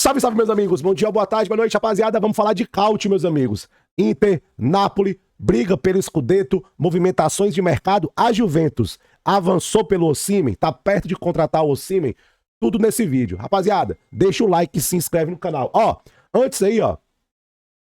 Salve, salve, meus amigos. Bom dia, boa tarde, boa noite, rapaziada. Vamos falar de Cautio, meus amigos. Inter, Napoli, briga pelo Scudetto, movimentações de mercado. A Juventus avançou pelo Osimhen, tá perto de contratar o Osimhen. Tudo nesse vídeo. Rapaziada, deixa o like e se inscreve no canal. Ó, antes aí, ó,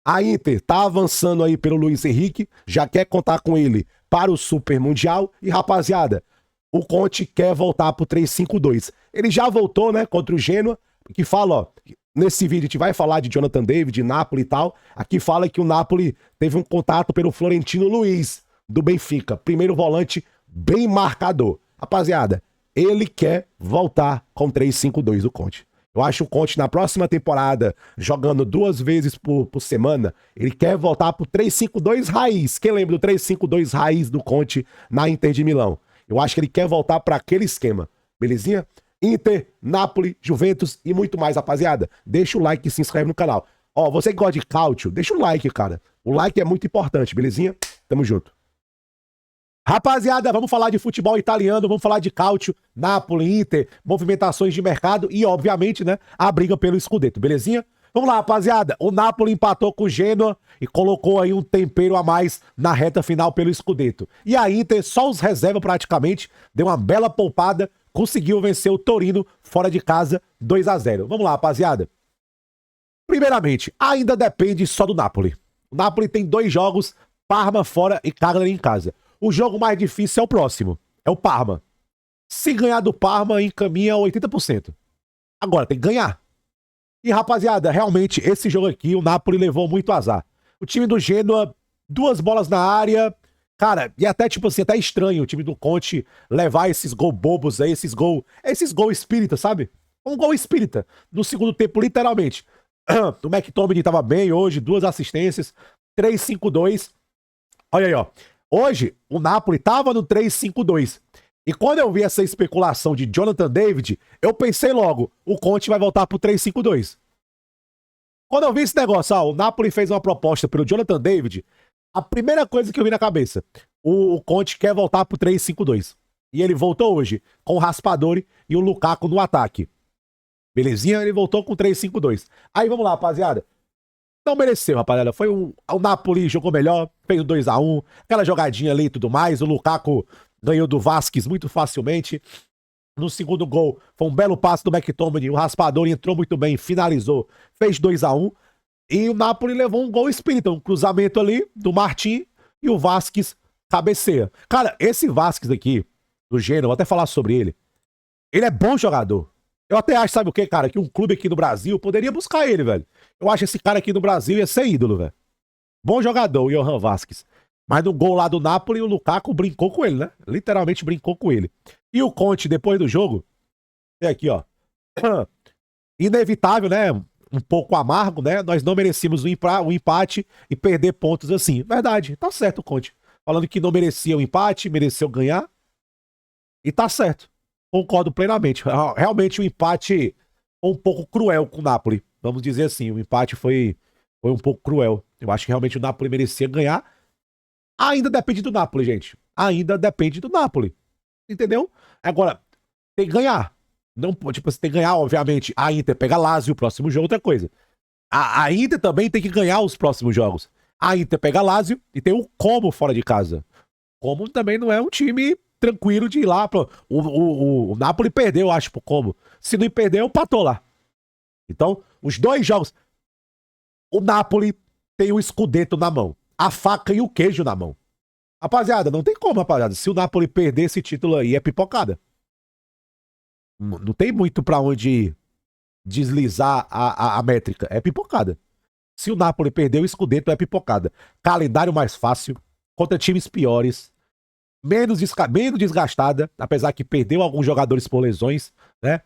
a Inter tá avançando aí pelo Luiz Henrique, já quer contar com ele para o Super Mundial. E, rapaziada, o Conte quer voltar pro 3-5-2. Ele já voltou, né, contra o Genoa, que fala, ó, nesse vídeo a gente vai falar de Jonathan David, de Napoli e tal. Aqui fala que o Napoli teve um contato pelo Florentino Luiz, do Benfica. Primeiro volante bem marcador. Rapaziada, ele quer voltar com 3-5-2 do Conte. Eu acho o Conte na próxima temporada, jogando 2 vezes por semana, ele quer voltar pro 3-5-2 raiz. Quem lembra do 3-5-2 raiz do Conte na Inter de Milão? Eu acho que ele quer voltar para aquele esquema. Belezinha? Inter, Napoli, Juventus e muito mais, rapaziada. Deixa o like e se inscreve no canal. Ó, você que gosta de Cautio, deixa o like, cara. O like é muito importante, belezinha? Tamo junto. Rapaziada, vamos falar de futebol italiano, vamos falar de Cautio, Napoli, Inter, movimentações de mercado e, obviamente, né, a briga pelo Scudetto, belezinha? Vamos lá, rapaziada. O Napoli empatou com o Genoa e colocou aí um tempero a mais na reta final pelo Scudetto. E a Inter, só os reserva praticamente, deu uma bela poupada, conseguiu vencer o Torino fora de casa 2-0. Vamos lá, rapaziada. Primeiramente, ainda depende só do Napoli. O Napoli tem 2 jogos, Parma fora e Cagliari em casa. O jogo mais difícil é o próximo, é o Parma. Se ganhar do Parma, encaminha 80%. Agora, tem que ganhar. E, rapaziada, realmente, esse jogo aqui, o Napoli levou muito azar. O time do Genoa, 2 bolas na área. Cara, e até, tipo assim, até estranho o time do Conte levar esses gol bobos aí, esses gol espírita, sabe? Um gol espírita. No segundo tempo, literalmente. O McTominay tava bem hoje, 2 assistências, 3-5-2. Olha aí, ó. Hoje, o Napoli tava no 3-5-2. E quando eu vi essa especulação de Jonathan David, eu pensei logo, o Conte vai voltar pro 3-5-2. Quando eu vi esse negócio, ó, o Napoli fez uma proposta pelo Jonathan David, a primeira coisa que eu vi na cabeça, o Conte quer voltar pro 3-5-2. E ele voltou hoje, com o Raspadori e o Lukaku no ataque. Belezinha? Ele voltou com 3-5-2. Aí vamos lá, rapaziada. Não mereceu, rapaziada. Foi o Napoli jogou melhor, fez o 2-1, aquela jogadinha ali e tudo mais. O Lukaku ganhou do Vasquez muito facilmente. No segundo gol, foi um belo passe do McTominay. O Raspadori entrou muito bem, finalizou, fez 2-1. E o Napoli levou um gol espírita, um cruzamento ali do Martin e o Vasquez cabeceia. Cara, esse Vasquez aqui, do Genoa, vou até falar sobre ele. Ele é bom jogador. Eu até acho, sabe o que, cara? Que um clube aqui no Brasil poderia buscar ele, velho. Eu acho que esse cara aqui no Brasil ia ser ídolo, velho. Bom jogador, o Johan Vasquez. Mas no gol lá do Napoli, o Lukaku brincou com ele, né? Literalmente brincou com ele. E o Conte, depois do jogo, é aqui, ó. Inevitável, né? Um pouco amargo, né? Nós não merecíamos o empate e perder pontos assim. Verdade, tá certo o Conte. Falando que não merecia o empate, mereceu ganhar. E tá certo. Concordo plenamente. Realmente o empate foi um pouco cruel com o Napoli. Vamos dizer assim, o empate foi um pouco cruel. Eu acho que realmente o Napoli merecia ganhar. Ainda depende do Napoli, gente. Ainda depende do Napoli. Entendeu? Agora, tem que ganhar. Não, tipo, você tem que ganhar, obviamente. A Inter pega Lazio, o próximo jogo, outra coisa. A Inter também tem que ganhar os próximos jogos. A Inter pega Lazio e tem o Como fora de casa. Como também não é um time tranquilo de ir lá. O Napoli perdeu, eu acho, pro Como. Se não perdeu, empatou lá. Então, os 2 jogos. O Napoli tem o Scudetto na mão. A faca e o queijo na mão. Rapaziada, não tem como, rapaziada. Se o Napoli perder esse título aí, é pipocada. Não tem muito pra onde deslizar a métrica. É pipocada. Se o Napoli perder o Scudetto, é pipocada. Calendário mais fácil, contra times piores, menos desgastada, apesar que perdeu alguns jogadores por lesões, né?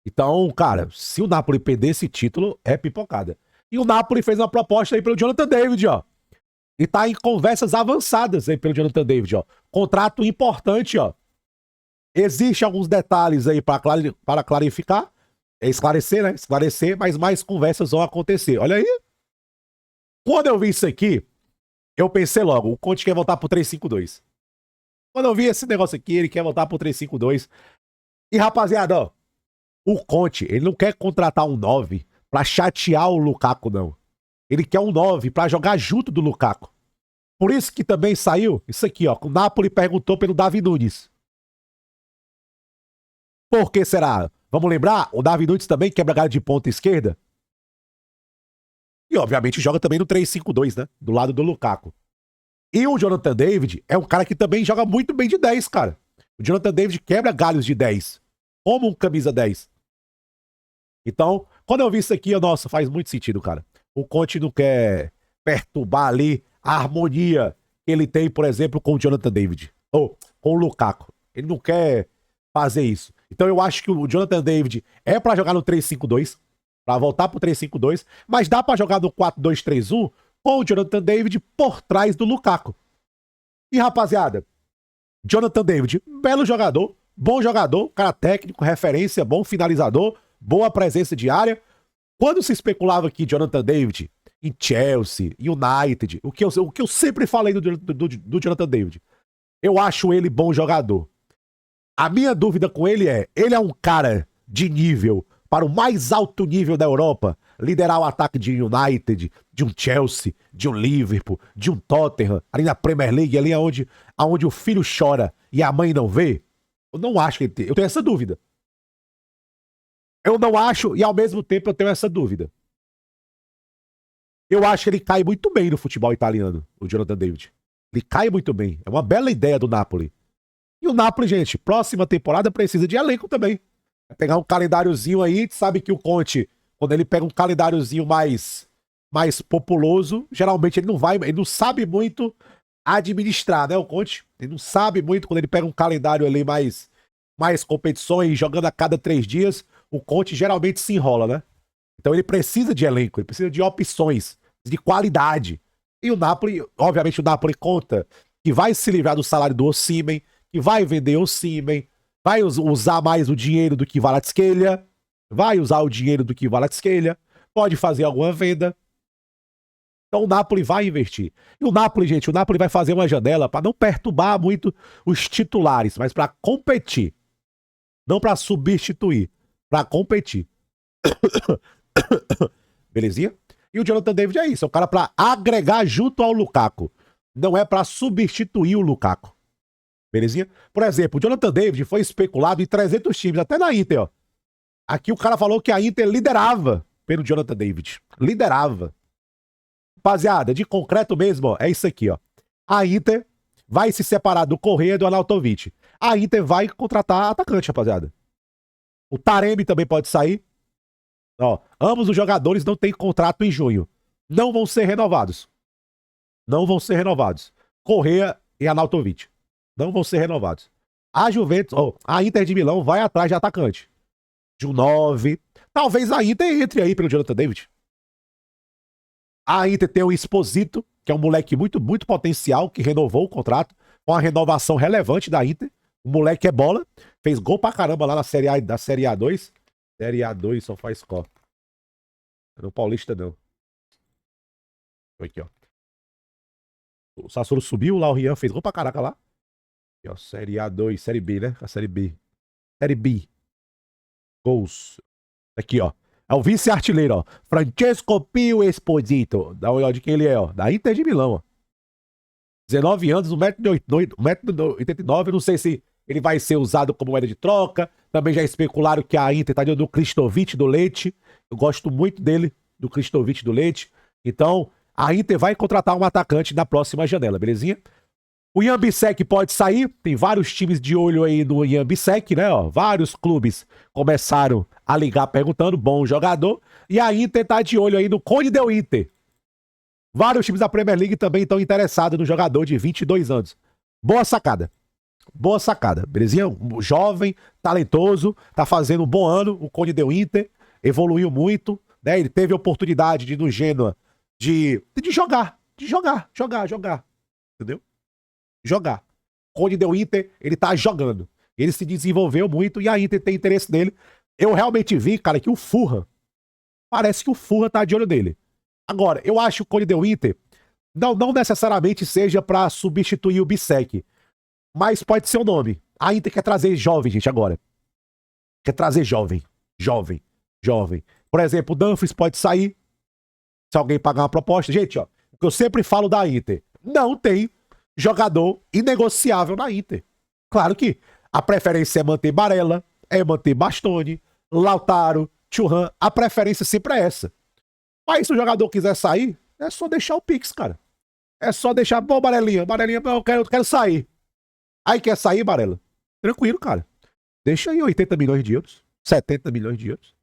Então, cara, se o Napoli perder esse título, é pipocada. E o Napoli fez uma proposta aí pelo Jonathan David, ó. E tá em conversas avançadas aí pelo Jonathan David, ó. Contrato importante, ó. Existem alguns detalhes aí para clarificar, esclarecer, né? Esclarecer, mas mais conversas vão acontecer. Olha aí. Quando eu vi isso aqui, eu pensei logo, o Conte quer voltar pro 3-5-2. Quando eu vi esse negócio aqui, ele quer voltar pro 3-5-2. E rapaziada, ó, o Conte, ele não quer contratar um 9 pra chatear o Lukaku, não. Ele quer um 9 pra jogar junto do Lukaku. Por isso que também saiu isso aqui, ó. O Napoli perguntou pelo Davi Nunes. Por que será? Vamos lembrar? O Davi Nunes também quebra galho de ponta esquerda. E, obviamente, joga também no 3-5-2, né? Do lado do Lukaku. E o Jonathan David é um cara que também joga muito bem de 10, cara. O Jonathan David quebra galhos de 10. Como um camisa 10. Então, quando eu vi isso aqui, nossa, faz muito sentido, cara. O Conte não quer perturbar ali a harmonia que ele tem, por exemplo, com o Jonathan David. Ou com o Lukaku. Ele não quer fazer isso. Então eu acho que o Jonathan David é pra jogar no 3-5-2. Pra voltar pro 3-5-2. Mas dá pra jogar no 4-2-3-1 com o Jonathan David por trás do Lukaku. E, rapaziada, Jonathan David, belo jogador, bom jogador, cara técnico, referência, bom finalizador, boa presença de área. Quando se especulava que Jonathan David em Chelsea, United, o que eu sempre falei do Jonathan David, eu acho ele bom jogador. A minha dúvida com ele é um cara de nível para o mais alto nível da Europa, liderar o ataque de United, de um Chelsea, de um Liverpool, de um Tottenham, ali na Premier League, ali aonde o filho chora e a mãe não vê? Eu não acho que ele tem. Eu tenho essa dúvida. Eu não acho e ao mesmo tempo eu tenho essa dúvida. Eu acho que ele cai muito bem no futebol italiano, o Jonathan David. Ele cai muito bem. É uma bela ideia do Napoli. E o Napoli, gente, próxima temporada precisa de elenco também. Vai pegar um calendáriozinho aí, sabe que o Conte, quando ele pega um calendáriozinho mais populoso, geralmente ele não sabe muito administrar, né, o Conte? Ele não sabe muito quando ele pega um calendário ali mais competições, jogando a cada 3 dias, o Conte geralmente se enrola, né? Então ele precisa de elenco, ele precisa de opções, de qualidade. E o Napoli, obviamente o Napoli conta que vai se livrar do salário do Osimhen, que vai vender o Osimhen, vai usar mais o dinheiro do que Kvaratskhelia, pode fazer alguma venda. Então o Napoli vai investir. E o Napoli, gente, vai fazer uma janela para não perturbar muito os titulares, mas para competir. Não para substituir, para competir. Belezinha? E o Jonathan David é isso, é o cara para agregar junto ao Lukaku. Não é para substituir o Lukaku. Belezinha? Por exemplo, o Jonathan David foi especulado em 300 times, até na Inter, ó. Aqui o cara falou que a Inter liderava pelo Jonathan David. Liderava. Rapaziada, de concreto mesmo, ó, é isso aqui, ó. A Inter vai se separar do Correa e do Arnautovic. A Inter vai contratar atacante, rapaziada. O Taremi também pode sair. Ó, ambos os jogadores não têm contrato em junho. Não vão ser renovados. Correa e Arnautovic. Não vão ser renovados. A Juventus, a Inter de Milão vai atrás de atacante. De um 9. Talvez a Inter entre aí pelo Jonathan David. A Inter tem o Esposito, que é um moleque muito, muito potencial, que renovou o contrato, com uma renovação relevante da Inter. O moleque é bola, fez gol pra caramba lá na Série A, da Série A2. Série A2 só faz score. No Paulista não. Aqui, ó. O Sassuolo subiu, lá o Rian fez gol pra caraca lá. Aqui, ó, Série A2, Série B, né? A Série B. Série B. Gols. Aqui, ó. É o vice-artilheiro, ó. Francesco Pio Esposito. Dá uma olhada de quem ele é, ó. Da Inter de Milão, ó. 19 anos, 1,89m. Não sei se ele vai ser usado como moeda de troca. Também já especularam que a Inter tá dentro do Kristovic do Leite. Eu gosto muito dele, do Kristovic do Leite. Então, a Inter vai contratar um atacante na próxima janela, belezinha? O Jan Bissek pode sair, tem vários times de olho aí no Jan Bissek, né? Ó, vários clubes começaram a ligar perguntando, bom jogador. E a Inter tá de olho aí no Cone Del Inter. Vários times da Premier League também estão interessados no jogador de 22 anos. Boa sacada, belezinha? Jovem, talentoso, tá fazendo um bom ano, o Cone Del Inter, evoluiu muito, né? Ele teve a oportunidade de ir no Genoa de jogar, entendeu? Jogar. Cone Del Inter, ele tá jogando. Ele se desenvolveu muito e a Inter tem interesse nele. Eu realmente vi, cara, que o Fulham, parece que o Fulham tá de olho nele. Agora, eu acho que o Cone Del Inter não necessariamente seja pra substituir o Bissek, mas pode ser o nome. A Inter quer trazer jovem, gente, agora. Quer trazer jovem. Por exemplo, o Dumfries pode sair se alguém pagar uma proposta. Gente, ó, o que eu sempre falo da Inter, não tem jogador inegociável na Inter. Claro que a preferência é manter Barella, é manter Bastoni, Lautaro, Thuram, a preferência sempre é essa. Mas se o jogador quiser sair, é só deixar o Pix, cara. É só deixar, pô, Barelinha, eu quero sair. Aí quer sair, Barella? Tranquilo, cara. Deixa aí 80 milhões de euros, 70 milhões de euros.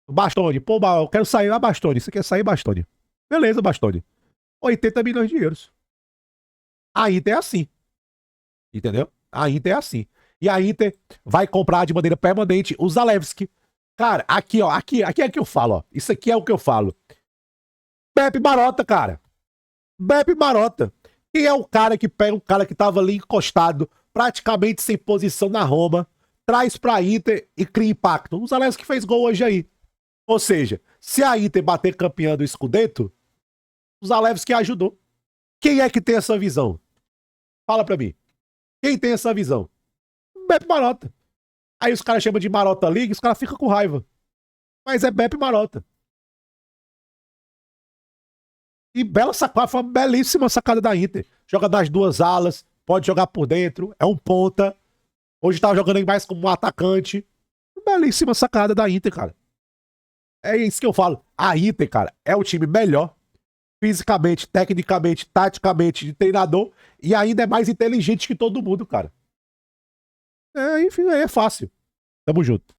Bastoni, pô, eu quero sair, Bastoni, você quer sair, Bastoni? Beleza, Bastoni. 80 milhões de euros. A Inter é assim. Entendeu? A Inter é assim. E a Inter vai comprar de maneira permanente o Zalewski. Cara, aqui, ó, aqui é que eu falo, ó. Isso aqui é o que eu falo. Beppe Marotta, cara. Beppe Marotta. Quem é o cara que pega um cara que tava ali encostado, praticamente sem posição na Roma, traz pra Inter e cria impacto? O Zalewski fez gol hoje aí. Ou seja, se a Inter bater campeão do Scudetto, o Zalewski ajudou. Quem é que tem essa visão? Fala pra mim. Quem tem essa visão? Beppe Marotta. Aí os caras chamam de Marotta League, os caras ficam com raiva. Mas é Beppe Marotta. E bela sacada, foi uma belíssima sacada da Inter. Joga das duas alas, pode jogar por dentro, é um ponta. Hoje tava jogando mais como um atacante. Belíssima sacada da Inter, cara. É isso que eu falo. A Inter, cara, é o time melhor. Fisicamente, tecnicamente, taticamente, de treinador. E ainda é mais inteligente que todo mundo, cara. Enfim, é fácil. Tamo junto.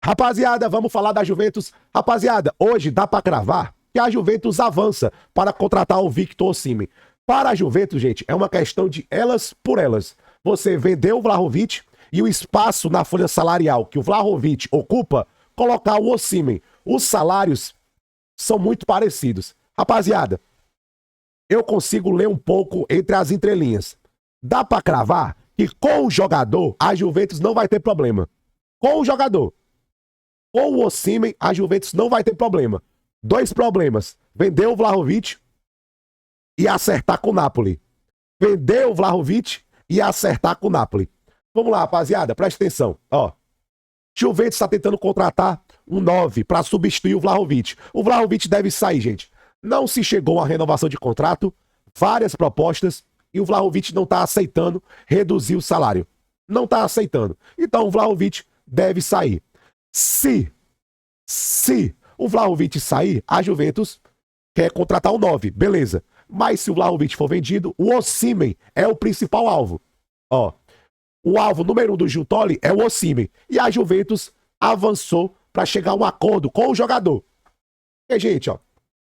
Rapaziada, vamos falar da Juventus. Rapaziada, hoje dá pra cravar que a Juventus avança para contratar o Victor Osimhen. Para a Juventus, gente, é uma questão de elas por elas. Você vendeu o Vlahovic e o espaço na folha salarial que o Vlahovic ocupa, colocar o Osimhen. Os salários são muito parecidos. Rapaziada, eu consigo ler um pouco entre as entrelinhas. Dá pra cravar que com o jogador, a Juventus não vai ter problema. Com o jogador. Com o Osimhen, a Juventus não vai ter problema. Dois problemas. Vender o Vlahovic e acertar com o Napoli. Vender o Vlahovic e acertar com o Napoli. Vamos lá, rapaziada, presta atenção. Ó, Juventus está tentando contratar um 9 para substituir o Vlahovic. O Vlahovic deve sair, gente. Não se chegou a renovação de contrato, várias propostas, e o Vlahovic não está aceitando reduzir o salário. Não está aceitando. Então o Vlahovic deve sair. Se o Vlahovic sair, a Juventus quer contratar um 9, beleza. Mas se o Vlahovic for vendido, o Osimhen é o principal alvo. Ó, o alvo número 1 do Giuntoli é o Osimhen. E a Juventus avançou para chegar a um acordo com o jogador. E, gente, ó,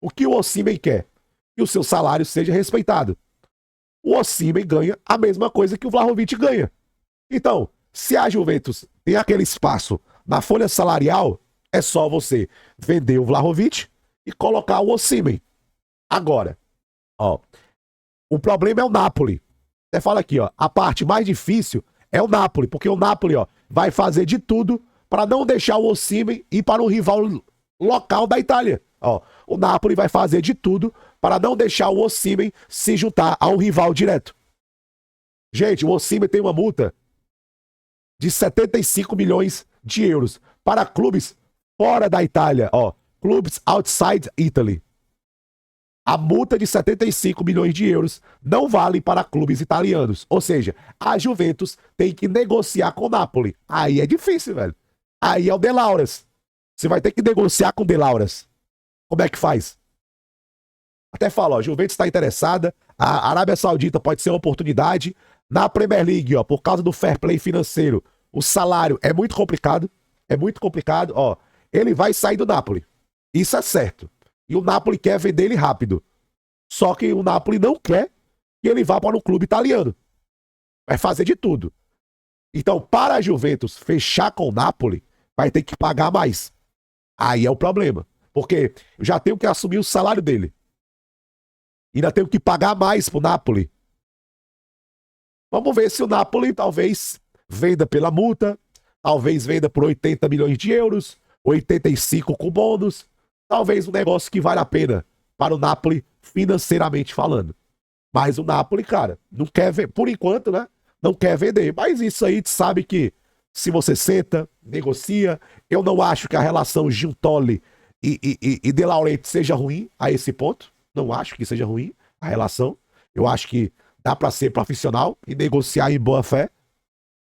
o que o Osimhen quer? Que o seu salário seja respeitado. O Osimhen ganha a mesma coisa que o Vlahovic ganha. Então, se a Juventus tem aquele espaço na folha salarial, é só você vender o Vlahovic e colocar o Osimhen. Agora, ó, o problema é o Napoli. Você fala aqui, ó, a parte mais difícil é o Napoli, porque o Napoli, ó, vai fazer de tudo para não deixar o Osimhen ir para um rival local da Itália. Ó, o Napoli vai fazer de tudo para não deixar o Osimhen se juntar a um rival direto. Gente, o Osimhen tem uma multa de 75 milhões de euros para clubes fora da Itália, ó, clubes outside Italy. A multa de 75 milhões de euros não vale para clubes italianos. Ou seja, a Juventus tem que negociar com o Napoli. Aí é difícil, velho. Aí é o De Lauras. Você vai ter que negociar com o De Lauras. Como é que faz? Até fala, ó, Juventus está interessada, a Arábia Saudita pode ser uma oportunidade. Na Premier League, ó, por causa do fair play financeiro, o salário é muito complicado, ó. Ele vai sair do Napoli. Isso é certo. E o Napoli quer vender ele rápido. Só que o Napoli não quer que ele vá para um clube italiano. Vai fazer de tudo. Então, para a Juventus fechar com o Napoli, vai ter que pagar mais. Aí é o problema. Porque eu já tenho que assumir o salário dele. Ainda tenho que pagar mais pro Napoli. Vamos ver se o Napoli talvez venda pela multa, talvez venda por 80 milhões de euros, 85 com bônus, talvez um negócio que vale a pena para o Napoli financeiramente falando. Mas o Napoli, cara, não quer ver, por enquanto, né? Não quer vender. Mas isso aí, tu sabe que Se você senta, negocia. Eu não acho que a relação Gil Tolle e De Laurentiis seja ruim a esse ponto. Não acho que seja ruim a relação. Eu acho que dá para ser profissional e negociar em boa fé.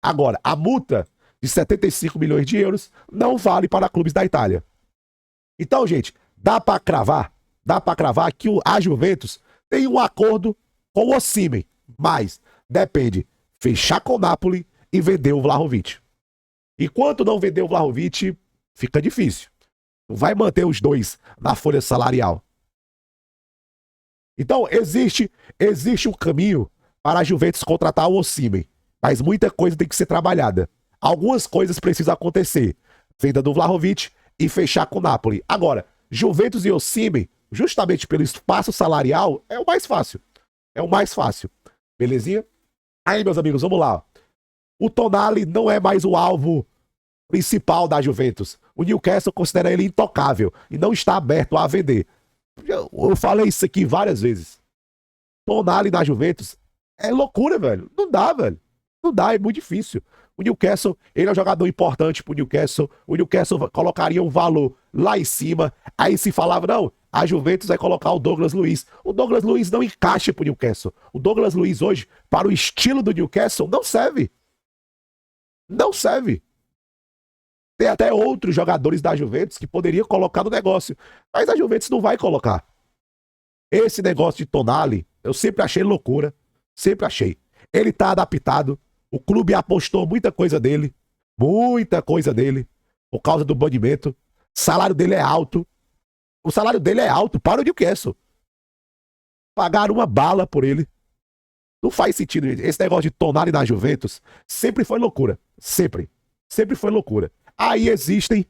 Agora, a multa de 75 milhões de euros não vale para clubes da Itália. Então, gente, dá para cravar que a Juventus tem um acordo com o Osimhen, mas depende fechar com o Napoli e vender o Vlahovic. Enquanto não vender o Vlahovic, fica difícil. Não vai manter os dois na folha salarial. Então, existe um caminho para a Juventus contratar o Osimhen, mas muita coisa tem que ser trabalhada. Algumas coisas precisam acontecer. Venda do Vlahovic e fechar com o Napoli. Agora, Juventus e Osimhen, justamente pelo espaço salarial, é o mais fácil. É o mais fácil. Belezinha? Aí, meus amigos, vamos lá. O Tonali não é mais o alvo principal da Juventus. O Newcastle considera ele intocável e não está aberto a vender. Eu falei isso aqui várias vezes. Tonali na Juventus é loucura, velho. Não dá, velho. Não dá, é muito difícil. O Newcastle, ele é um jogador importante pro Newcastle. O Newcastle colocaria um valor lá em cima. Aí se falava, não, a Juventus vai colocar o Douglas Luiz. O Douglas Luiz não encaixa pro Newcastle. O Douglas Luiz hoje, para o estilo do Newcastle, não serve. Não serve. Tem até outros jogadores da Juventus que poderiam colocar no negócio. Mas a Juventus não vai colocar. Esse negócio de Tonali, eu sempre achei loucura. Sempre achei. Ele tá adaptado. O clube apostou muita coisa dele. Muita coisa dele. Por causa do banimento. O salário dele é alto. O salário dele é alto para o Newcastle. Pagaram uma bala por ele. Não faz sentido, gente. Esse negócio de Tonali na Juventus sempre foi loucura. Sempre. Sempre foi loucura. Aí existem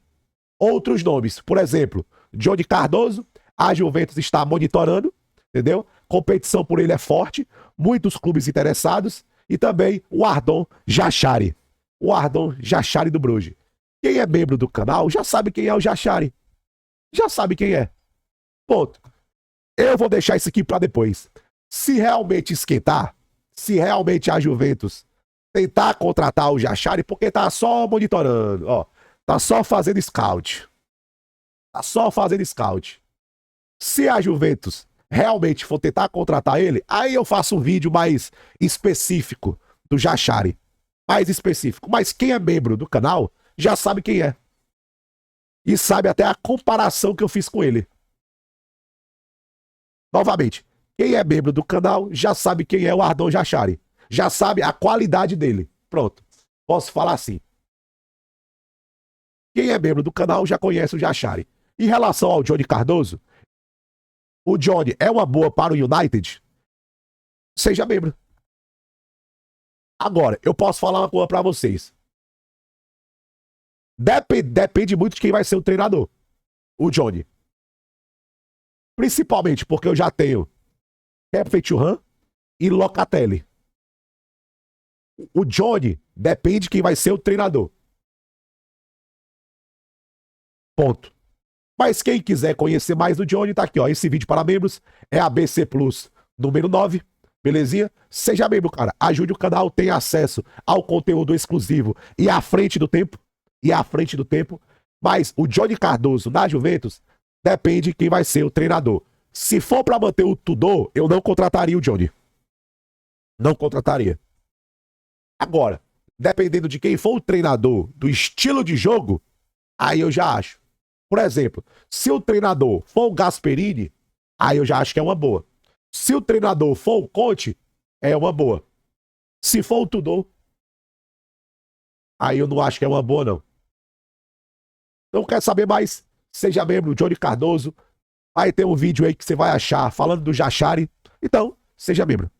outros nomes. Por exemplo, Johnny Cardoso. A Juventus está monitorando. Entendeu? Competição por ele é forte. Muitos clubes interessados. E também o Ardon Jachari. O Ardon Jachari do Bruges. Quem é membro do canal já sabe quem é o Jachari. Já sabe quem é. Ponto. Eu vou deixar isso aqui para depois. Se realmente esquentar, se realmente a Juventus tentar contratar o Jachari, porque tá só monitorando, ó, tá só fazendo scout. Tá só fazendo scout. Se a Juventus realmente for tentar contratar ele, aí eu faço um vídeo mais específico do Jachari. Mais específico. Mas quem é membro do canal já sabe quem é. E sabe até a comparação que eu fiz com ele. Novamente, quem é membro do canal já sabe quem é o Ardon Jachari. Já sabe a qualidade dele. Pronto. Posso falar assim. Quem é membro do canal já conhece o Jachari. Em relação ao Johnny Cardoso, o Johnny é uma boa para o United? Seja membro. Agora, eu posso falar uma coisa para vocês. Depende muito de quem vai ser o treinador. O Johnny. Principalmente porque eu já tenho Kepfer Thuram e Locatelli. O Johnny depende de quem vai ser o treinador. Ponto. Mas quem quiser conhecer mais do Johnny, tá aqui, ó. Esse vídeo para membros é ABC Plus número 9. Belezinha? Seja membro, cara. Ajude o canal, tenha acesso ao conteúdo exclusivo e à frente do tempo. Mas o Johnny Cardoso na Juventus depende de quem vai ser o treinador. Se for para manter o Tudor, eu não contrataria o Johnny. Não contrataria. Agora, dependendo de quem for o treinador, do estilo de jogo, aí eu já acho. Por exemplo, se o treinador for o Gasperini, aí eu já acho que é uma boa. Se o treinador for o Conte, é uma boa. Se for o Tudor, aí eu não acho que é uma boa, não. Não quer saber mais? Seja membro, Johnny Cardoso. Vai ter um vídeo aí que você vai achar falando do Jachari. Então, seja membro.